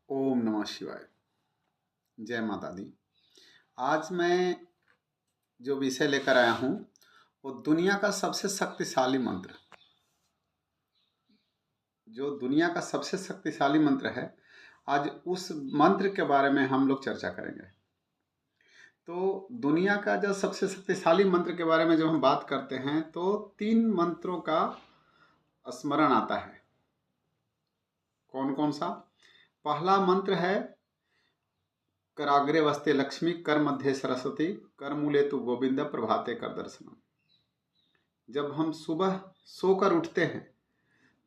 ओम नमः शिवाय। जय माता दी। आज मैं जो विषय लेकर आया हूँ वो दुनिया का सबसे शक्तिशाली मंत्र, जो दुनिया का सबसे शक्तिशाली मंत्र है। आज उस मंत्र के बारे में हम लोग चर्चा करेंगे। तो दुनिया का जो सबसे शक्तिशाली मंत्र के बारे में जब हम बात करते हैं तो 3 मंत्रों का स्मरण आता है। कौन कौन सा? पहला मंत्र है कराग्रे वस्ते लक्ष्मी, कर मध्य सरस्वती, कर मूले तु गोविंद, प्रभाते कर दर्शनम। जब हम सुबह सोकर उठते हैं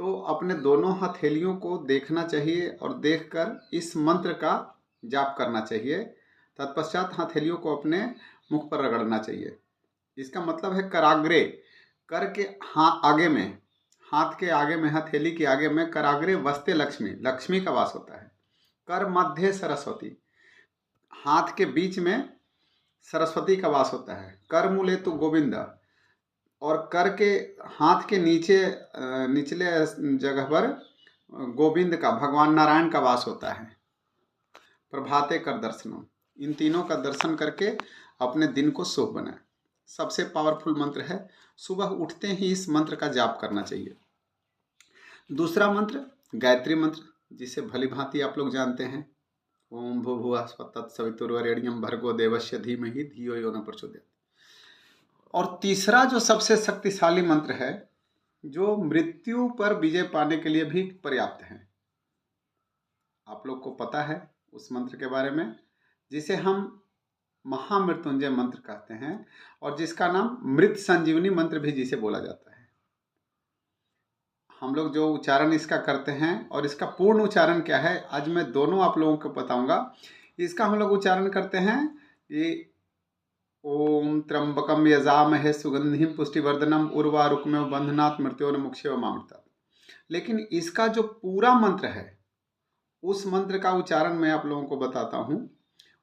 तो अपने दोनों हथेलियों को देखना चाहिए और देखकर इस मंत्र का जाप करना चाहिए। तत्पश्चात हथेलियों को अपने मुख पर रगड़ना चाहिए। इसका मतलब है कराग्रे, कर के आगे में, हाथ के आगे में, हथेली के आगे में कराग्रे वस्ते लक्ष्मी, लक्ष्मी का वास होता है। कर मध्य सरस्वती, हाथ के बीच में सरस्वती का वास होता है। कर मूले तु गोविंद, और कर के हाथ के नीचे निचले जगह पर गोविंद का, भगवान नारायण का वास होता है। प्रभाते कर दर्शनम, इन तीनों का दर्शन करके अपने दिन को शुभ बनाए। सबसे पावरफुल मंत्र है, सुबह उठते ही इस मंत्र का जाप करना चाहिए। दूसरा मंत्र गायत्री मंत्र, जिसे भली भांति आप लोग जानते हैं। ओम भूर्भुवः स्वः तत्सवितुर्वरेण्यं भर्गो देवस्य धीमहि धियो यो न प्रचोदयात्। और तीसरा जो सबसे शक्तिशाली मंत्र है, जो मृत्यु पर विजय पाने के लिए भी पर्याप्त है। आप लोग को पता है उस मंत्र के बारे में, जिसे हम महामृत्युंजय मंत्र कहते हैं और जिसका नाम मृत संजीवनी मंत्र भी जिसे बोला जाता है। हम लोग जो उच्चारण इसका करते हैं और इसका पूर्ण उच्चारण क्या है, आज मैं दोनों आप लोगों को बताऊंगा। इसका हम लोग उच्चारण करते हैं ये ओम त्र्यंबकम यजामहे सुगंधिम पुष्टिवर्धनम उर्वारुकमेव बंधनात् मृत्योर्मुक्षेमामृतात्। लेकिन इसका जो पूरा मंत्र है, उस मंत्र का उच्चारण मैं आप लोगों को बताता हूँ।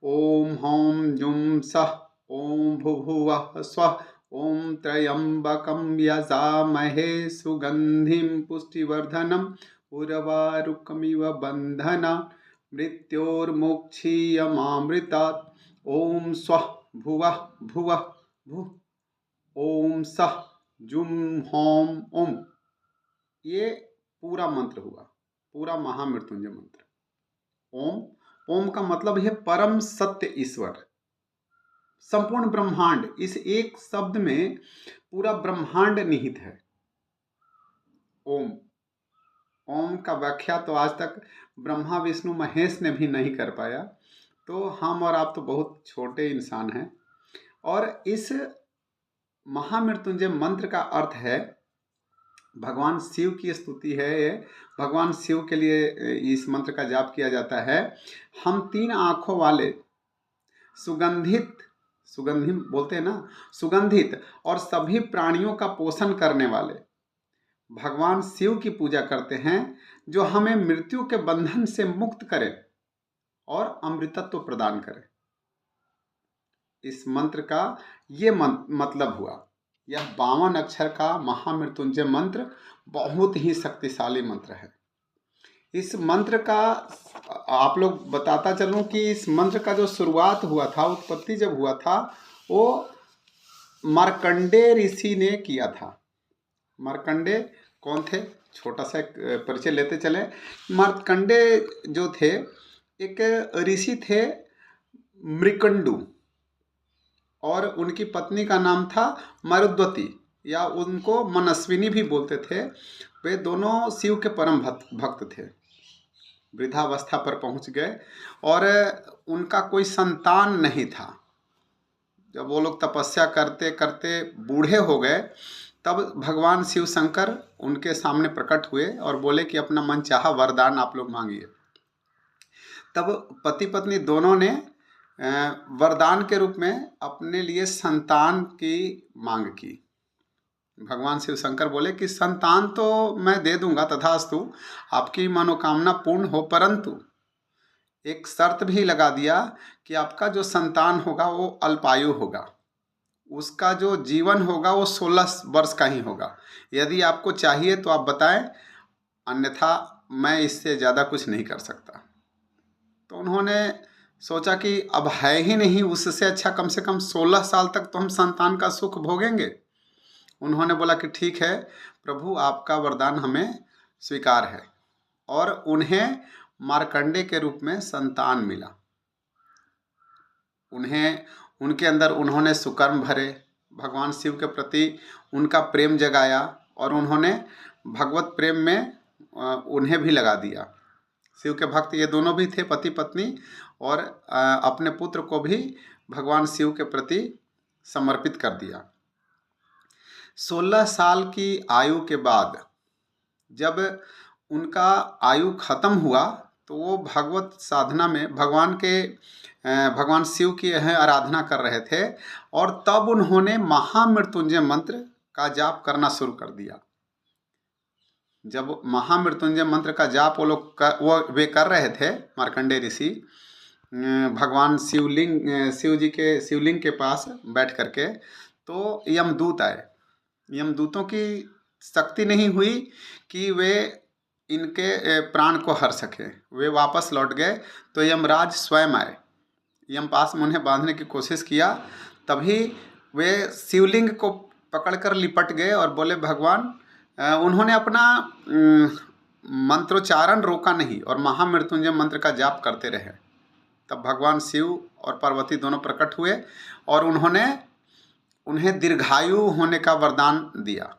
ओम हौम जुम सह ओम भुभुवः स्वः ओम त्र्यंबकम यजामहे सुगंधिम पुष्टिवर्धनम उर्वारुकमिव बंधनात् मृत्योर्मुक्षीयमामृतात्। ओम स्वः भुवः भुवः भुः ओम सः जुम होम ओम। ये पूरा मंत्र हुआ, पूरा महामृत्युंजय मंत्र। ओम, ओम का मतलब है परम सत्य ईश्वर, संपूर्ण ब्रह्मांड। इस एक शब्द में पूरा ब्रह्मांड निहित है। ओम, ओम का व्याख्या तो आज तक ब्रह्मा विष्णु महेश ने भी नहीं कर पाया। तो हम और आप तो बहुत छोटे इंसान हैं। और इस महामृत्युंजय मंत्र का अर्थ है, भगवान शिव की स्तुति है ये। भगवान शिव के लिए इस मंत्र का जाप किया जाता है। हम 3 आँखों वाले सुगंधित, सुगंधित बोलते हैं ना, सुगंधित और सभी प्राणियों का पोषण करने वाले भगवान शिव की पूजा करते हैं, जो हमें मृत्यु के बंधन से मुक्त करे और अमृतत्व प्रदान करे। इस मंत्र का ये मतलब हुआ। यह 52 अक्षर का महामृत्युंजय मंत्र बहुत ही शक्तिशाली मंत्र है। इस मंत्र का आप लोग बताता चलूं कि इस मंत्र का जो शुरुआत हुआ था, उत्पत्ति जब हुआ था, वो मार्कंडेय ऋषि ने किया था। मार्कंडेय कौन थे? छोटा सा परिचय लेते चले। मार्कंडेय जो थे, एक ऋषि थे मृकंडु, और उनकी पत्नी का नाम था मरुद्वती, या उनको मनस्विनी भी बोलते थे। वे दोनों शिव के परम भक्त थे। वृद्धावस्था पर पहुंच गए और उनका कोई संतान नहीं था। जब वो लोग तपस्या करते करते बूढ़े हो गए, तब भगवान शिव शंकर उनके सामने प्रकट हुए और बोले कि अपना मनचाहा वरदान आप लोग मांगिए। तब पति पत्नी दोनों ने वरदान के रूप में अपने लिए संतान की मांग की। भगवान शिव शंकर बोले कि संतान तो मैं दे दूंगा, तथास्तु, आपकी मनोकामना पूर्ण हो, परंतु एक शर्त भी लगा दिया कि आपका जो संतान होगा वो अल्पायु होगा, उसका जो जीवन होगा वो 16 वर्ष का ही होगा। यदि आपको चाहिए तो आप बताएं, अन्यथा मैं इससे ज़्यादा कुछ नहीं कर सकता। तो उन्होंने सोचा कि अब है ही नहीं, उससे अच्छा कम से कम 16 साल तक तो हम संतान का सुख भोगेंगे। उन्होंने बोला कि ठीक है प्रभु, आपका वरदान हमें स्वीकार है। और उन्हें मार्कंडे के रूप में संतान मिला। उन्हें उनके अंदर उन्होंने सुकर्म भरे, भगवान शिव के प्रति उनका प्रेम जगाया और उन्होंने भगवत प्रेम में उन्हें भी लगा दिया। शिव के भक्त ये दोनों भी थे, पति पत्नी, और अपने पुत्र को भी भगवान शिव के प्रति समर्पित कर दिया। 16 साल की आयु के बाद जब उनका आयु खत्म हुआ तो वो भगवत साधना में भगवान शिव की आराधना कर रहे थे, और तब उन्होंने महामृत्युंजय मंत्र का जाप करना शुरू कर दिया। जब महामृत्युंजय मंत्र का जाप वे कर रहे थे, मार्कंडेय ऋषि भगवान शिव जी के शिवलिंग के पास बैठ करके, तो यमदूत आए। यमदूतों की शक्ति नहीं हुई कि वे इनके प्राण को हर सके, वे वापस लौट गए। तो यमराज स्वयं आए, यमपास में उन्हें बांधने की कोशिश किया। तभी वे शिवलिंग को पकड़कर लिपट गए और बोले भगवान, उन्होंने अपना मंत्रोच्चारण रोका नहीं और महामृत्युंजय मंत्र का जाप करते रहे। तब भगवान शिव और पार्वती दोनों प्रकट हुए और उन्हें दीर्घायु होने का वरदान दिया।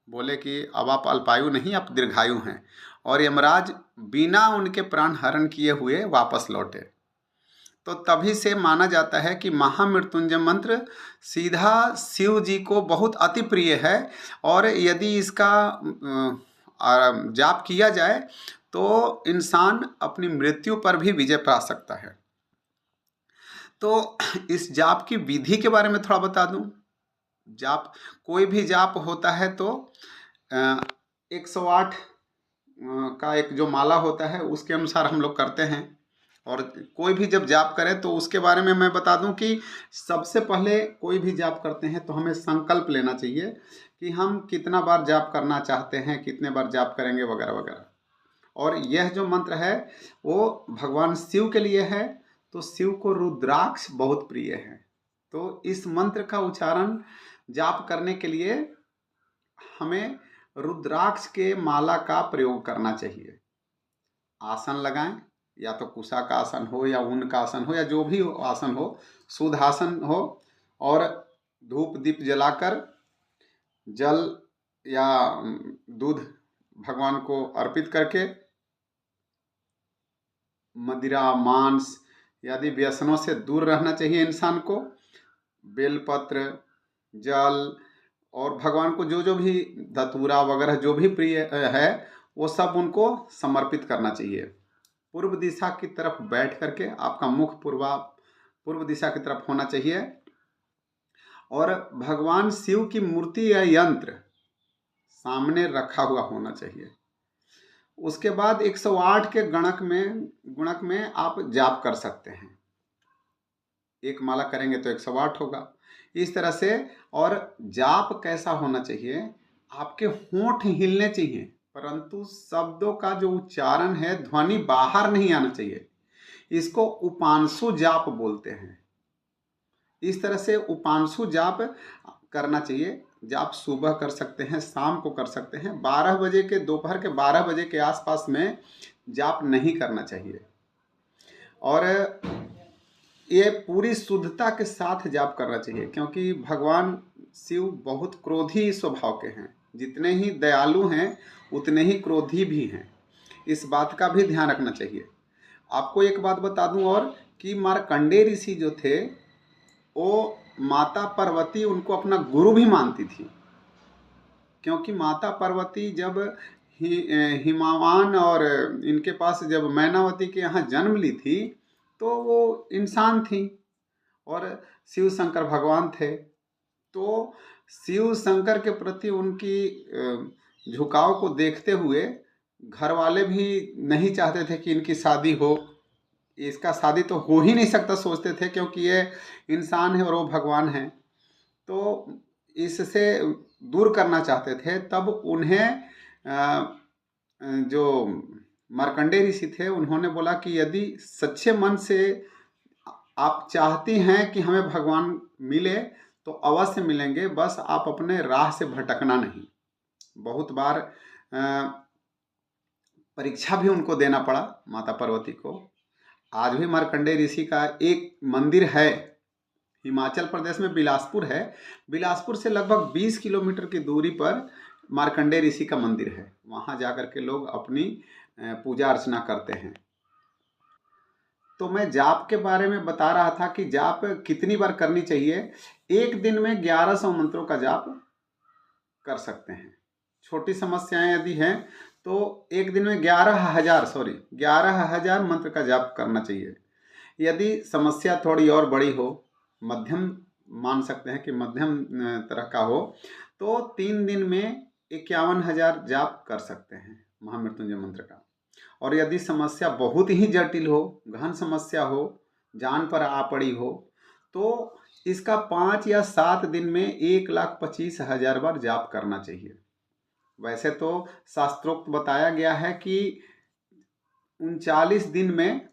बोले कि अब आप अल्पायु नहीं, आप दीर्घायु हैं। और यमराज बिना उनके प्राण हरण किए हुए वापस लौटे। तो तभी से माना जाता है कि महामृत्युंजय मंत्र सीधा शिव जी को बहुत अति प्रिय है, और यदि इसका जाप किया जाए तो इंसान अपनी मृत्यु पर भी विजय पा सकता है। तो इस जाप की विधि के बारे में थोड़ा बता दूं। जाप, कोई भी जाप होता है तो 108 का एक जो माला होता है उसके अनुसार हम लोग करते हैं। और कोई भी जब जाप करें तो उसके बारे में मैं बता दूं कि सबसे पहले कोई भी जाप करते हैं तो हमें संकल्प लेना चाहिए कि हम कितना बार जाप करना चाहते हैं, कितने बार जाप करेंगे, वगैरह वगैरह। और यह जो मंत्र है वो भगवान शिव के लिए है, तो शिव को रुद्राक्ष बहुत प्रिय है। तो इस मंत्र का उच्चारण जाप करने के लिए हमें रुद्राक्ष के माला का प्रयोग करना चाहिए। आसन लगाएं, या तो कुशा का आसन हो या ऊन का आसन हो या जो भी आसन हो, शुद्ध आसन हो, और धूप दीप जलाकर जल या दूध भगवान को अर्पित करके मदिरा, मांस आदि व्यसनों से दूर रहना चाहिए इंसान को। बेलपत्र, जल और भगवान को जो जो भी धतूरा वगैरह जो भी प्रिय है वो सब उनको समर्पित करना चाहिए। पूर्व दिशा की तरफ बैठ करके आपका मुख पूर्व दिशा की तरफ होना चाहिए, और भगवान शिव की मूर्ति या यंत्र सामने रखा हुआ होना चाहिए। उसके बाद 108 के गुणक में आप जाप कर सकते हैं। एक माला करेंगे तो 108 होगा, इस तरह से। और जाप कैसा होना चाहिए, आपके होंठ हिलने चाहिए, परंतु शब्दों का जो उच्चारण है, ध्वनि बाहर नहीं आना चाहिए। इसको उपांशु जाप बोलते हैं। इस तरह से उपांशु जाप करना चाहिए। जाप सुबह कर सकते हैं, शाम को कर सकते हैं। 12 बजे के, दोपहर के 12 बजे के आसपास में जाप नहीं करना चाहिए। और ये पूरी शुद्धता के साथ जाप करना चाहिए, क्योंकि भगवान शिव बहुत क्रोधी स्वभाव के हैं। जितने ही दयालु हैं उतने ही क्रोधी भी हैं। इस बात का भी ध्यान रखना चाहिए। आपको एक बात बता दूं और, कि मार्कंडेय ऋषि जो थे वो माता पार्वती उनको अपना गुरु भी मानती थी, क्योंकि माता पार्वती जब हिमावान और इनके पास जब मैनावती के यहाँ जन्म ली थी तो वो इंसान थी और शिव शंकर भगवान थे। तो शिव शंकर के प्रति उनकी झुकाव को देखते हुए घर वाले भी नहीं चाहते थे कि इनकी शादी हो। इसका शादी तो हो ही नहीं सकता सोचते थे, क्योंकि ये इंसान है और वो भगवान है। तो इससे दूर करना चाहते थे। तब उन्हें जो मार्कंडेय ऋषि थे, उन्होंने बोला कि यदि सच्चे मन से आप चाहती हैं कि हमें भगवान मिले तो अवश्य मिलेंगे, बस आप अपने राह से भटकना नहीं। बहुत बार परीक्षा भी उनको देना पड़ा माता पार्वती को। आज भी मार्कंडेय ऋषि का एक मंदिर है, हिमाचल प्रदेश में बिलासपुर है। बिलासपुर से लगभग 20 किलोमीटर की दूरी पर मार्कंडेय ऋषि का मंदिर है। वहाँ जाकर के लोग अपनी पूजा अर्चना करते हैं। तो मैं जाप के बारे में बता रहा था कि जाप कितनी बार करनी चाहिए। एक दिन में 1100 मंत्रों का जाप कर सकते हैं। छोटी समस्याएं यदि हैं तो एक दिन में 11,000 मंत्र का जाप करना चाहिए। यदि समस्या थोड़ी और बड़ी हो, मध्यम मान सकते हैं कि मध्यम तरह का हो, तो 3 दिन में 51,000 जाप कर सकते हैं महामृत्युंजय मंत्र का। और यदि समस्या बहुत ही जटिल हो, गहन समस्या हो, जान पर आ पड़ी हो, तो इसका 5 या 7 दिन में 1,25,000 बार जाप करना चाहिए। वैसे तो शास्त्रोक्त बताया गया है कि 39 दिन में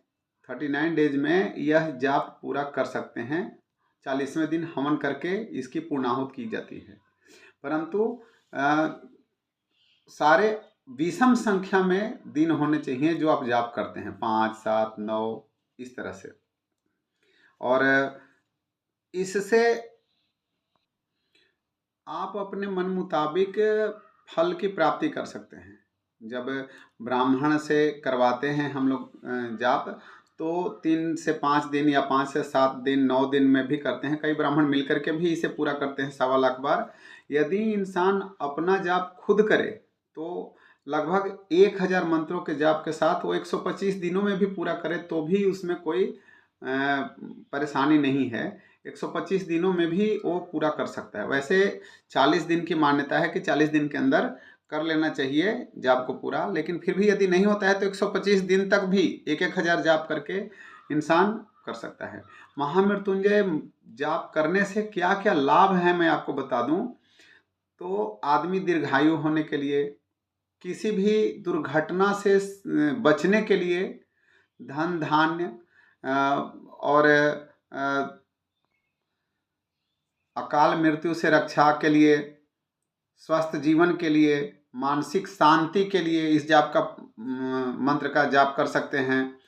39 डेज में यह जाप पूरा कर सकते हैं। 40वें दिन हवन करके इसकी पूर्णाहुति की जाती है। परंतु सारे विषम संख्या में दिन होने चाहिए जो आप जाप करते हैं, 5, 7, 9 इस तरह से। और इससे आप अपने मन मुताबिक फल की प्राप्ति कर सकते हैं। जब ब्राह्मण से करवाते हैं हम लोग जाप, तो 3 से 5 दिन या 5 से 7 दिन 9 दिन में भी करते हैं। कई ब्राह्मण मिलकर के भी इसे पूरा करते हैं 1.25 लाख बार। यदि इंसान अपना जाप खुद करे तो लगभग 1000 मंत्रों के जाप के साथ वो 125 दिनों में भी पूरा करे तो भी उसमें कोई परेशानी नहीं है। 125 दिनों में भी वो पूरा कर सकता है। वैसे 40 दिन की मान्यता है कि 40 दिन के अंदर कर लेना चाहिए जाप को पूरा, लेकिन फिर भी यदि नहीं होता है तो 125 दिन तक भी 1,000 जाप करके इंसान कर सकता है। महामृत्युंजय जाप करने से क्या क्या लाभ है मैं आपको बता दूं। तो आदमी दीर्घायु होने के लिए, किसी भी दुर्घटना से बचने के लिए, धन धान्य और अकाल मृत्यु से रक्षा के लिए, स्वस्थ जीवन के लिए, मानसिक शांति के लिए इस जाप का मंत्र का जाप कर सकते हैं।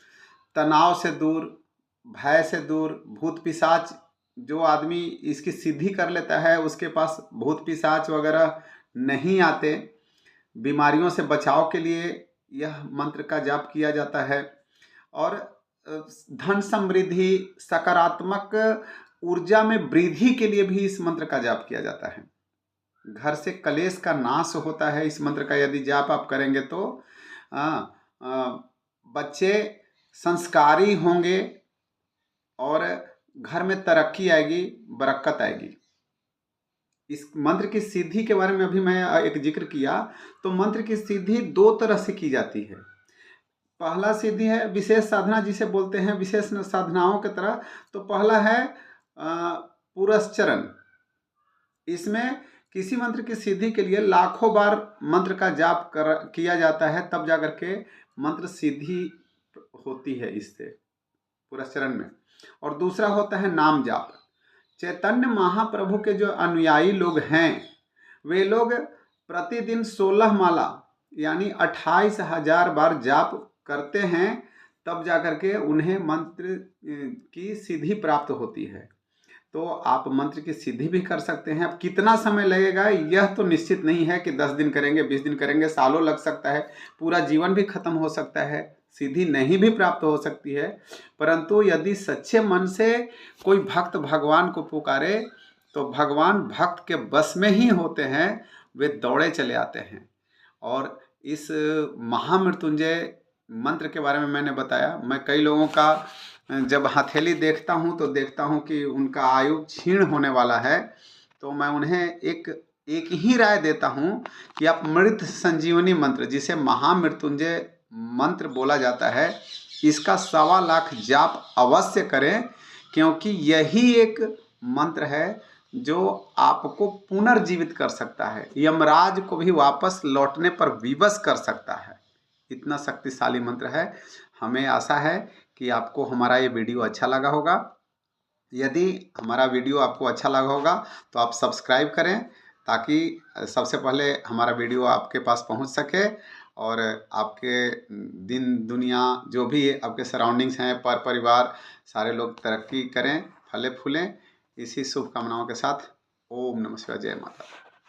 तनाव से दूर, भय से दूर, भूत पिशाच, जो आदमी इसकी सिद्धि कर लेता है उसके पास भूत पिशाच वगैरह नहीं आते। बीमारियों से बचाव के लिए यह मंत्र का जाप किया जाता है। और धन समृद्धि, सकारात्मक ऊर्जा में वृद्धि के लिए भी इस मंत्र का जाप किया जाता है। घर से कलेश का नाश होता है इस मंत्र का यदि जाप आप करेंगे तो। बच्चे संस्कारी होंगे और घर में तरक्की आएगी, बरकत आएगी। इस मंत्र की सिद्धि के बारे में अभी मैं एक जिक्र किया, तो मंत्र की सिद्धि 2 तरह से की जाती है। पहला सिद्धि है विशेष साधना, जिसे बोलते हैं विशेष साधनाओं की तरह। तो पहला है पुरस्चरण। इसमें किसी मंत्र की सिद्धि के लिए लाखों बार मंत्र का जाप किया जाता है, तब जाकर के मंत्र सिद्धि होती है इससे, पुरस्चरण में। और दूसरा होता है नाम जाप। चैतन्य महाप्रभु के जो अनुयायी लोग हैं, वे लोग प्रतिदिन 16 माला यानी 28,000 बार जाप करते हैं, तब जाकर के उन्हें मंत्र की सिद्धि प्राप्त होती है। तो आप मंत्र की सिद्धि भी कर सकते हैं। अब कितना समय लगेगा यह तो निश्चित नहीं है कि 10 दिन करेंगे, 20 दिन करेंगे, सालों लग सकता है, पूरा जीवन भी खत्म हो सकता है, सिद्धि नहीं भी प्राप्त हो सकती है। परंतु यदि सच्चे मन से कोई भक्त भगवान को पुकारे तो भगवान भक्त के बस में ही होते हैं, वे दौड़े चले आते हैं। और इस महामृत्युंजय मंत्र के बारे में मैंने बताया। मैं कई लोगों का जब हथेली देखता हूँ तो देखता हूँ कि उनका आयु क्षीण होने वाला है, तो मैं उन्हें एक ही राय देता हूँ कि आप मृत संजीवनी मंत्र, जिसे महामृत्युंजय मंत्र बोला जाता है, इसका 1.25 लाख जाप अवश्य करें, क्योंकि यही एक मंत्र है जो आपको पुनर्जीवित कर सकता है, यमराज को भी वापस लौटने पर विवश कर सकता है। इतना शक्तिशाली मंत्र है। हमें आशा है कि आपको हमारा ये वीडियो अच्छा लगा होगा। यदि हमारा वीडियो आपको अच्छा लगा होगा तो आप सब्सक्राइब करें, ताकि सबसे पहले हमारा वीडियो आपके पास पहुंच सके और आपके दिन दुनिया जो भी आपके सराउंडिंग्स हैं, पर परिवार सारे लोग तरक्की करें, फले फूलें। इसी शुभकामनाओं के साथ ओम नमः शिवाय, जय माता।